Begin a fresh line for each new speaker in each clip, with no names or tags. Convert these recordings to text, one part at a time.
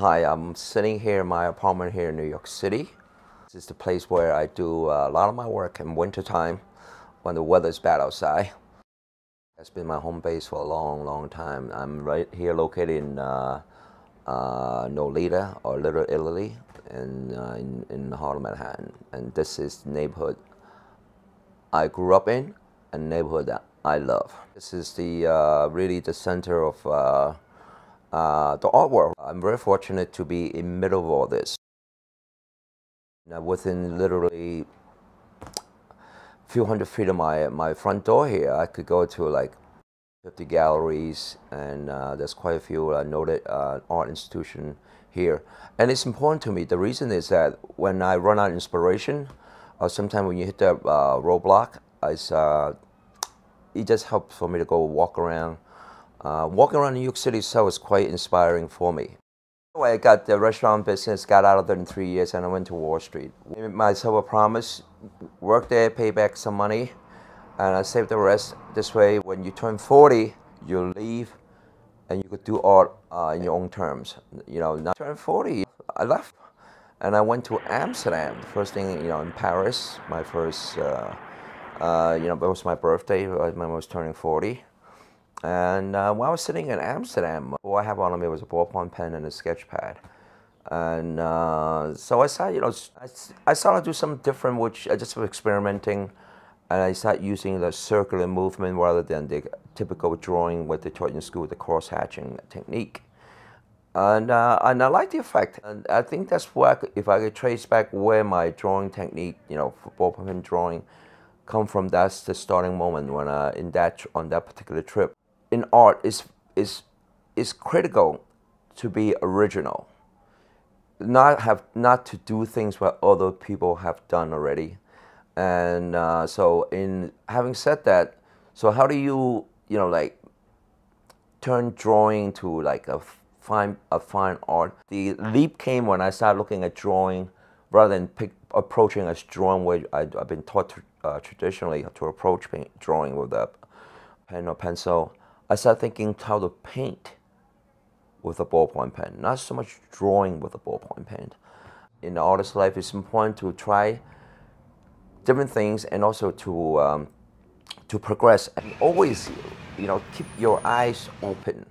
Hi, I'm sitting here in my apartment here in New York City. This is the place where I do a lot of my work in wintertime when the weather's bad outside. That's been my home base for a long, long time. I'm right here located in Nolita, or Little Italy, in the heart of Manhattan. And this is the neighborhood I grew up in and the neighborhood that I love. This is the really the center of the art world. I'm very fortunate to be in the middle of all this. Now, within literally a few hundred feet of my front door here, I could go to like 50 galleries, and there's quite a few noted art institutions here. And it's important to me. The reason is that when I run out of inspiration, or sometimes when you hit that roadblock, it just helps for me to go walk around. Walking around New York City itself is quite inspiring for me. I got the restaurant business, got out of it in 3 years, and I went to Wall Street. I made myself a promise, work there, pay back some money, and I saved the rest. This way, when you turn 40, you leave, and you could do art in your own terms. You know, now I turned 40, I left, and I went to Amsterdam. The first thing, you know, in Paris, my first, you know, it was my birthday when I was turning 40. And when I was sitting in Amsterdam, all I have on me was a ballpoint pen and a sketch pad. And so I started, you know, I started to do something different, which I just was experimenting. And I started using the circular movement rather than the typical drawing what they taught in school, the cross-hatching technique. And I like the effect. And I think that's where, if I could trace back where my drawing technique, you know, for ballpoint pen drawing, come from, that's the starting moment when on that particular trip. In art, is critical to be original, not to do things what other people have done already. And so, in having said that, so how do you know, like, turn drawing to like a fine art? The leap came when I started looking at drawing rather than approaching as drawing where I've been taught traditionally to approach drawing with a pen or pencil. I started thinking how to paint with a ballpoint pen, not so much drawing with a ballpoint pen. In the artist's life, it's important to try different things and also to progress. And always, you know, keep your eyes open.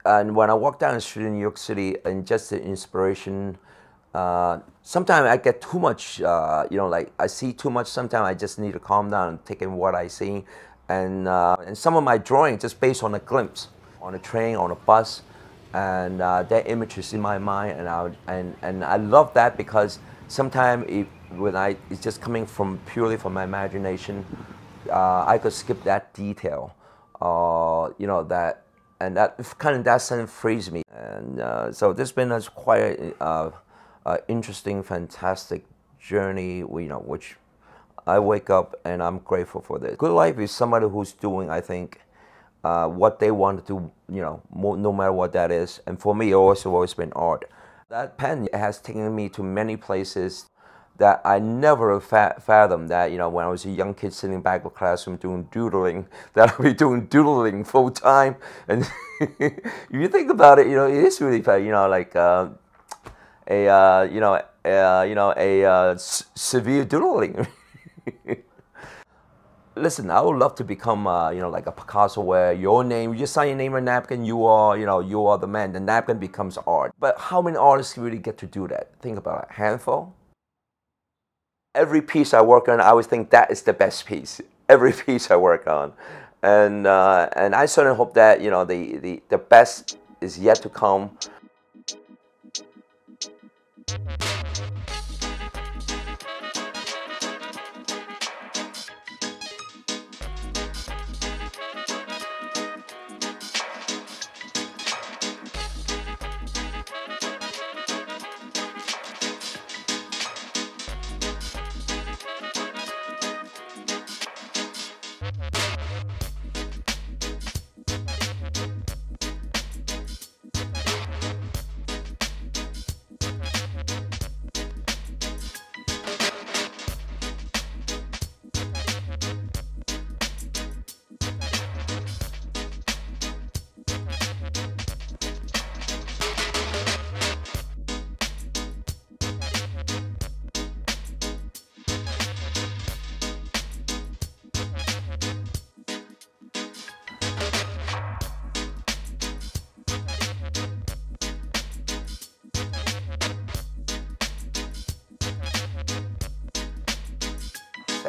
And when I walk down the street in New York City, and just the inspiration, sometimes I get too much, you know, like I see too much. Sometimes I just need to calm down and take in what I see. And some of my drawing just based on a glimpse, on a train, on a bus, and that image is in my mind, and I love that, because sometimes it's just coming from purely from my imagination, I could skip that detail, you know, that kind of that sense frees me. And so this has been quite a interesting, fantastic journey, you know, which I wake up and I'm grateful for this. Good life is somebody who's doing, I think, what they want to do, you know, no matter what that is. And for me, it also always been art. That pen has taken me to many places that I never fathomed that, you know, when I was a young kid sitting back in the classroom doing doodling, that I'd be doing doodling full time. And if you think about it, you know, it is really fun, you know, like severe doodling. Listen, I would love to become, you know, like a Picasso, where your name, you just sign your name on a napkin, you are, you know, you are the man. The napkin becomes art. But how many artists really get to do that? Think about it, a handful. Every piece I work on, I always think that is the best piece. Every piece I work on, and I certainly hope that, you know, the best is yet to come.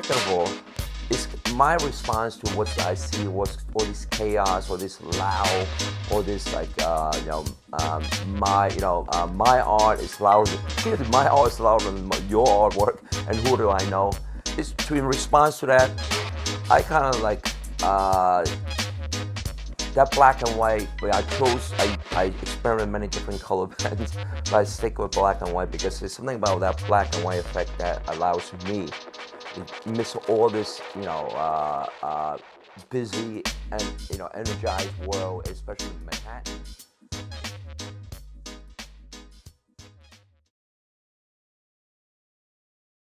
second of all, it's my response to what I see, what's all this chaos, or this loud, or this like my art is louder. My art is louder than your artwork, and who do I know? It's to in response to that, I kind of like that black and white. Where I experiment many different color pens, but I stick with black and white because there's something about that black and white effect that allows me to miss all this, busy and energized world, especially in Manhattan.